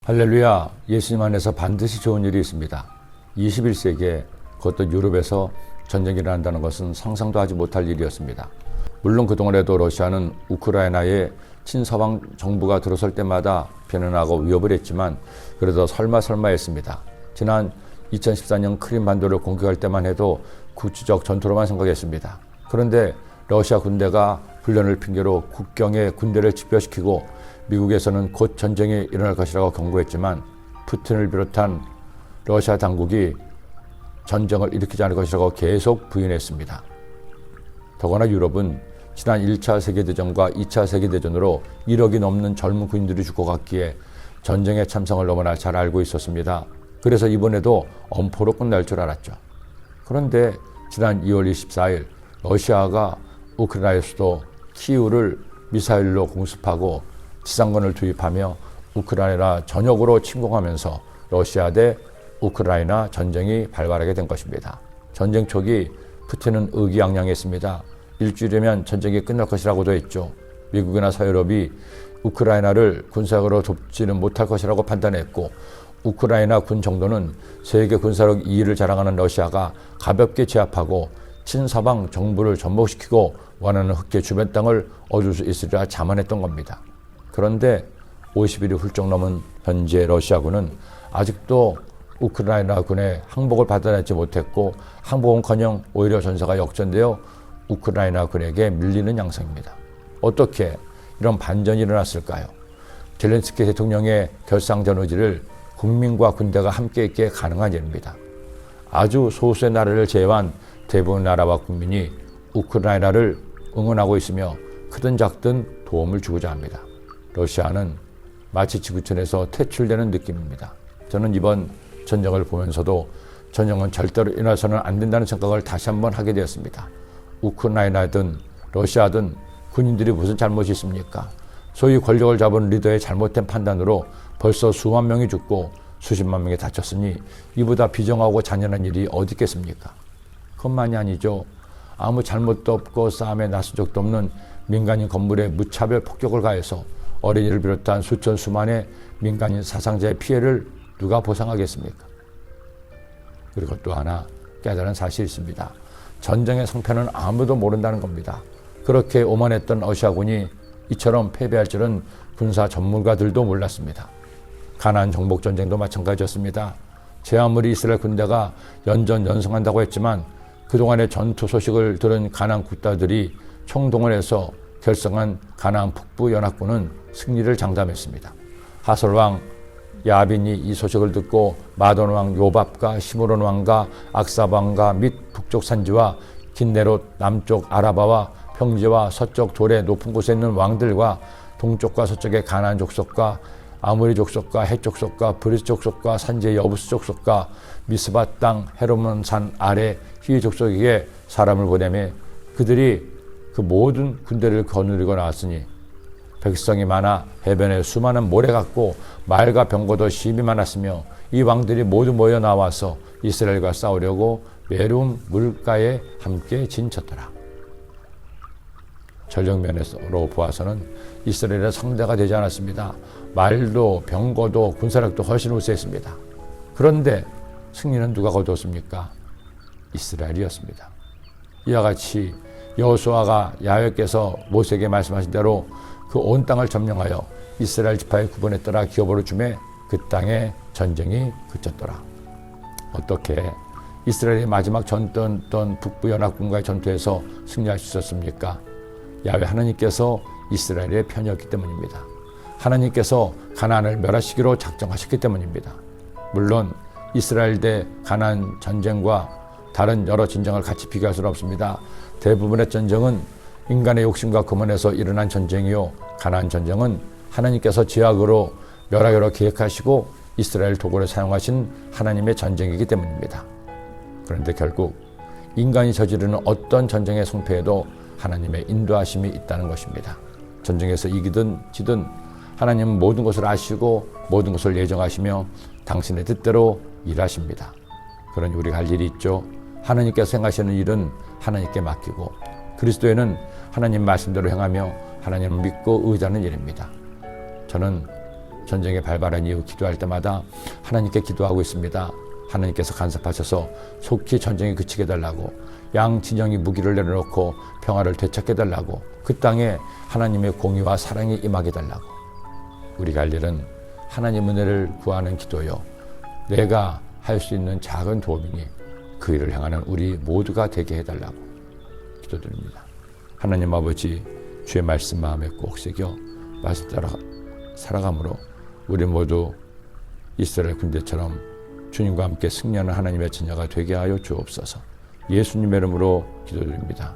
할렐루야, 예수님 안에서 반드시 좋은 일이 있습니다. 21세기에 그것도 유럽에서 전쟁이 일어난다는 것은 상상도 하지 못할 일이었습니다. 물론 그동안에도 러시아는 우크라이나에 친서방 정부가 들어설 때마다 비난하고 위협을 했지만 그래도 설마 했습니다. 지난 2014년 크림반도를 공격할 때만 해도 구치적 전투로만 생각했습니다. 그런데 러시아 군대가 훈련을 핑계로 국경에 군대를 집결시키고 미국에서는 곧 전쟁이 일어날 것이라고 경고했지만 푸틴을 비롯한 러시아 당국이 전쟁을 일으키지 않을 것이라고 계속 부인했습니다. 더구나 유럽은 지난 1차 세계대전과 2차 세계대전으로 1억이 넘는 젊은 군인들이 죽어갔기에 전쟁의 참성을 너무나 잘 알고 있었습니다. 그래서 이번에도 엄포로 끝날 줄 알았죠. 그런데 지난 2월 24일 러시아가 우크라이나 수도 키이우를 미사일로 공습하고 지상군을 투입하며 우크라이나 전역으로 침공하면서 러시아 대 우크라이나 전쟁이 발발하게 된 것입니다. 전쟁 초기 푸틴은 의기양양했습니다. 일주일이면 전쟁이 끝날 것이라고도 했죠. 미국이나 서유럽이 우크라이나를 군사적으로 돕지는 못할 것이라고 판단했고 우크라이나 군 정도는 세계 군사력 2위를 자랑하는 러시아가 가볍게 제압하고 친서방 정부를 전복시키고 원하는 흑계 주변 땅을 얻을 수 있으리라 자만했던 겁니다. 그런데 50일이 훌쩍 넘은 현재 러시아군은 아직도 우크라이나 군의 항복을 받아내지 못했고 항복은커녕 오히려 전사가 역전되어 우크라이나 군에게 밀리는 양상입니다. 어떻게 이런 반전이 일어났을까요? 젤렌스키 대통령의 결상전 의지를 국민과 군대가 함께 있게 가능한 일입니다. 아주 소수의 나라를 제외한 대부분 나라와 국민이 우크라이나를 응원하고 있으며 크든 작든 도움을 주고자 합니다. 러시아는 마치 지구촌에서 퇴출되는 느낌입니다. 저는 이번 전쟁을 보면서도 전쟁은 절대로 일어나서는 안 된다는 생각을 다시 한번 하게 되었습니다. 우크라이나든 러시아든 군인들이 무슨 잘못이 있습니까? 소위 권력을 잡은 리더의 잘못된 판단으로 벌써 수만 명이 죽고 수십만 명이 다쳤으니 이보다 비정하고 잔인한 일이 어디 있겠습니까? 그것만이 아니죠. 아무 잘못도 없고 싸움에 나선 적도 없는 민간인 건물에 무차별 폭격을 가해서 어린이를 비롯한 수천 수만의 민간인 사상자의 피해를 누가 보상하겠습니까? 그리고 또 하나 깨달은 사실이 있습니다. 전쟁의 성패는 아무도 모른다는 겁니다. 그렇게 오만했던 러시아군이 이처럼 패배할 줄은 군사 전문가들도 몰랐습니다. 가나안 정복 전쟁도 마찬가지였습니다. 제 아무리 이스라엘 군대가 연전연승한다고 했지만 그동안의 전투 소식을 들은 가나안 국가들이 총동원해서 결성한 가나안 북부 연합군은 승리를 장담했습니다. 하솔왕 야빈이 이 소식을 듣고 마돈왕 요밥과 시므론 왕과 악삽 왕과 및 북쪽 산지와 긴네롯 남쪽 아라바와 평지와 서쪽 돌의 높은 곳에 있는 왕들과 동쪽과 서쪽의 가나안 족속과 아모리 족속과 헷 족속과 브리스 족속과 산지의 여부스 족속과 미스바 땅 헤르몬 산 아래 히위 족속에게 사람을 보내매 그들이 그 모든 군대를 거느리고 나왔으니 백성이 많아 해변에 수많은 모래 같고 말과 병거도 심히 많았으며 이 왕들이 모두 모여 나와서 이스라엘과 싸우려고 메론 물가에 함께 진쳤더라. 전력면으로 보아서는 이스라엘의 상대가 되지 않았습니다. 말도 병거도 군사력도 훨씬 우세했습니다. 그런데 승리는 누가 거두었습니까? 이스라엘이었습니다. 이와 같이 여호수아가 야훼께서 모세에게 말씀하신 대로 그 온 땅을 점령하여 이스라엘 지파의 구분에 따라 기업으로 주매 그 땅에 전쟁이 그쳤더라. 어떻게 이스라엘의 마지막 전투였던 북부 연합군과의 전투에서 승리할 수 있었습니까? 야훼 하나님께서 이스라엘의 편이었기 때문입니다. 하나님께서 가나안을 멸하시기로 작정하셨기 때문입니다. 물론 이스라엘 대 가나안 전쟁과 다른 여러 전쟁을 같이 비교할 수는 없습니다. 대부분의 전쟁은 인간의 욕심과 교만에서 일어난 전쟁이요, 가나안 전쟁은 하나님께서 지약으로 멸하기로 계획하시고 이스라엘 도구를 사용하신 하나님의 전쟁이기 때문입니다. 그런데 결국 인간이 저지르는 어떤 전쟁의 성패에도 하나님의 인도하심이 있다는 것입니다. 전쟁에서 이기든 지든 하나님은 모든 것을 아시고 모든 것을 예정하시며 당신의 뜻대로 일하십니다. 그러니 우리가 할 일이 있죠. 하나님께서 행하시는 일은 하나님께 맡기고 그리스도에는 하나님 말씀대로 행하며 하나님을 믿고 의지하는 일입니다. 저는 전쟁이 발발한 이후 기도할 때마다 하나님께 기도하고 있습니다. 하나님께서 간섭하셔서 속히 전쟁이 그치게 해달라고, 양 진영이 무기를 내려놓고 평화를 되찾게 해달라고, 그 땅에 하나님의 공의와 사랑이 임하게 해달라고. 우리가 할 일은 하나님 은혜를 구하는 기도요, 내가 할 수 있는 작은 도움이니 그 일을 행하는 우리 모두가 되게 해달라고 기도드립니다. 하나님 아버지, 주의 말씀 마음에 꼭 새겨 말씀 따라 살아감으로 우리 모두 이스라엘 군대처럼 주님과 함께 승리하는 하나님의 자녀가 되게 하여 주옵소서. 예수님의 이름으로 기도드립니다.